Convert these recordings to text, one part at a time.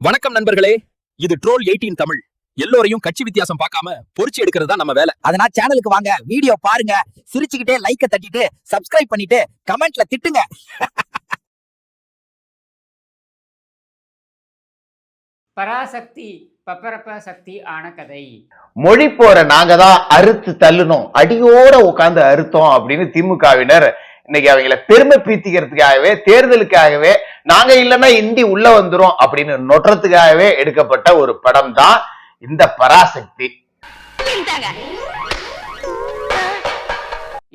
வணக்கம் நண்பர்களே, இது ட்ரோல் 18 தமிழ். எல்லோரையும் கட்சி வித்தியாசம் பார்க்காம பொரிச்சு எடுக்கிறது தான் நம்ம வேலை. அதனால சேனலுக்கு வாங்க, வீடியோ பாருங்க, சிரிச்சுக்கிட்டே லைக்க தட்டிட்டு சப்ஸ்கிரைப் பண்ணிட்டு கமெண்ட்ல திட்டுங்க. பராசக்தி பப்பரப்ப சக்தி ஆன கதை. மொழி போற நாங்க தான் அறுத்து தள்ளுனோம், அடியோட உட்கார்ந்து அறுத்தோம் அப்படின்னு திமுகவினர் இன்னைக்கு அவங்கள பெருமை பீத்திக்கிறதுக்காகவே, தேர்தலுக்காகவே நாங்க இல்லைன்னா இந்தி உள்ள வந்துரும் அப்படின்னு நொட்டுறதுக்காகவே எடுக்கப்பட்ட ஒரு படம் தான் இந்த பராசக்தி.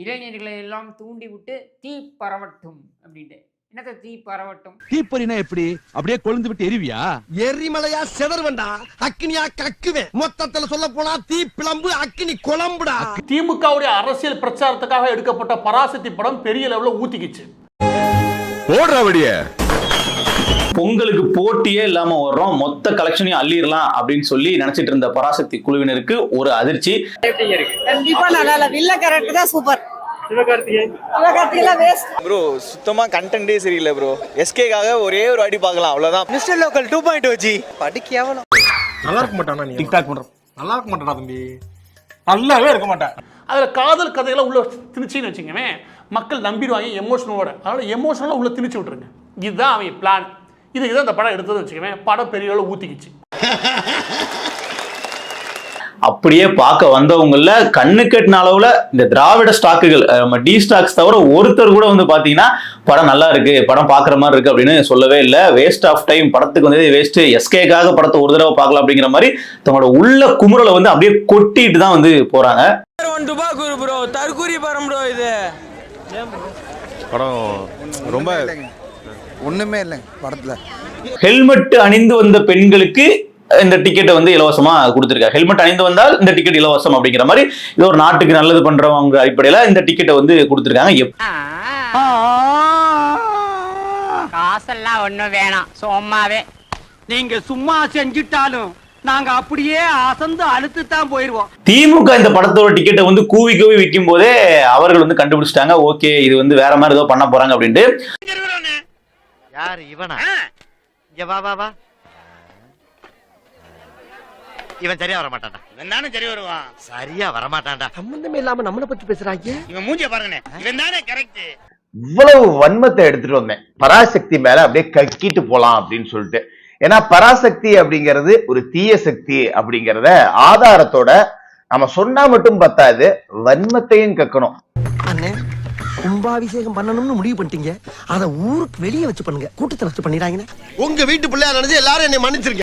இளைஞர்களை எல்லாம் தூண்டி விட்டு தீ பரவட்டும் அப்படின்ட்டு. என்னத்த தீ பரவட்டும்? தீப்பொறினா எப்படி? அப்படியே கொழுந்து விட்டு எரிவியா? எரிமலையா செதறுவண்டா, அக்னியா கக்குவேன். மொத்தத்துல சொல்ல போனா தீ பிளம்பு அக்னி குழம்புடா. திமுகவுடைய அரசியல் பிரச்சாரத்துக்காக எடுக்கப்பட்ட பராசக்தி படம் பெரிய லெவல்ல ஊத்திக்கிச்சு. பொங்கலுக்கு போட்டியே இல்லாம வர்றோம், மொத்த கலெக்ஷனையும் அள்ளிடலாம் அப்படின்னு சொல்லி நினைச்சிட்டு இருந்த பராசக்தி குழுவினருக்கு ஒரு அதிர்ச்சி. கண்டிப்பா நல்லா இல்ல. வில்ல கேரக்டர் தான் சூப்பர். Sivakarthikeyan waste bro. சுத்தமா கண்டென்ட்டே சரியில்லை ப்ரோ. எஸ்கேக்காக ஒரே ஒரு அடி பார்க்கலாம், அவ்வளவுதான். மிஸ்டர் லோக்கல் 2.0 ஜி படிக்க எவ்வளவு நல்லா இருக்க மாட்டானா? நீ டிக்டாக் பண்ற நல்லா இருக்க மாட்டானா தம்பி? நல்லாவே இருக்க மாட்டேன். அதுல காதல் கதைகளை உள்ள திணிச்சின்னு வச்சுக்கவே மக்கள் நம்பிடுவாங்க எமோஷனோட. அதனால எமோஷனலா உள்ள திணிச்சு விட்டுருங்க. இதுதான் அவங்க பிளான். இதுதான் இந்த படம் எடுத்தது வச்சுக்கவே படம் பெரிய அளவு ஊத்திக்கிச்சு. அப்படியே பார்க்க வந்தவங்கள கண்ணு கட்டின அளவுல இந்த திராவிட ஸ்டாக்குகள், டி ஸ்டாக்ஸ் தவிர ஒருத்தர் கூட வந்து பாத்தீங்கன்னா படம் நல்லா இருக்கு, படம் பாக்குற மாதிரி இருக்கு அப்படின்னு சொல்லவே இல்லை. வேஸ்ட் ஆஃப் டைம், படத்துக்கு வந்து வேஸ்ட், எஸ்கேக்காக படத்தை ஒரு தடவை பார்க்கலாம் அப்படிங்கிற மாதிரி தங்களோட உள்ள குமுறலை வந்து அப்படியே கொட்டிட்டு தான் வந்து போறாங்க. படம் ரொம்ப ஒண்ணுமே இல்லை படத்துல. ஹெல்மெட் அணிந்து வந்த பெண்களுக்கு இந்த டிக்கெட்டை வந்து இலவசமா கொடுத்திருக்காங்க. ஹெல்மெட் அணிந்து வந்தால் இந்த டிக்கெட் இலவசம் அப்படிங்கிற மாதிரி இது ஒரு நாட்டுக்கு நல்லது பண்றவங்க அடிப்படையில இந்த டிக்கெட்டை வந்து கொடுத்திருக்காங்க. காசெல்லாம் ஒண்ணும் வேணாம், சும்மாவே நீங்க சும்மா செஞ்சுட்டாலும் நாங்க அப்படியே அசந்து அழுத்து தான் போயிருவோம். திமுக இந்த படத்தோட டிக்கெட்டை வந்து கூவி கூவி விற்கும் போதே அவர்கள் வந்து கண்டுபிடிச்சிட்டாங்க, ஓகே இது வந்து வேற மாதிரி ஏதோ பண்ண போறாங்க அப்படின்ட்டு. யாரு இவனா? இங்க வா வா வா. இவன் சரியா வர மாட்டான்டா. இவன் தானே சரி வருவான். சரியா வர மாட்டான்டா. சம்பந்தமே இல்லாம நம்மளை பத்தி பேசுறாங்க. இவன் மூஞ்சிய பாருங்கனே. இவன் தானே கரெக்ட். இவ்வளவு வன்மத்தை எடுத்துட்டு வந்தேன் பராசக்தி மேல, அப்படியே கக்கிட்டு போலாம் அப்படின்னு சொல்லிட்டு. ஏன்னா பராசக்தி அப்படிங்கிறது ஒரு தீய சக்தி அப்படிங்கிறத ஆதாரத்தோட நம்ம சொன்னா மட்டும் பத்தாது, வன்மத்தையும் கக்கணும். அண்ணே, கும்பாபிஷேகம் பண்ணணும்னு முடிவு பண்ணிட்டீங்க, அத ஊருக்கு வெளியே வச்சு பண்ணுங்க. கூட்டத்தை வச்சு பண்ணிடாங்க. உங்க வீட்டு பிள்ளையா நினைச்சு எல்லாரும் என்னை மன்னிச்சிருங்க.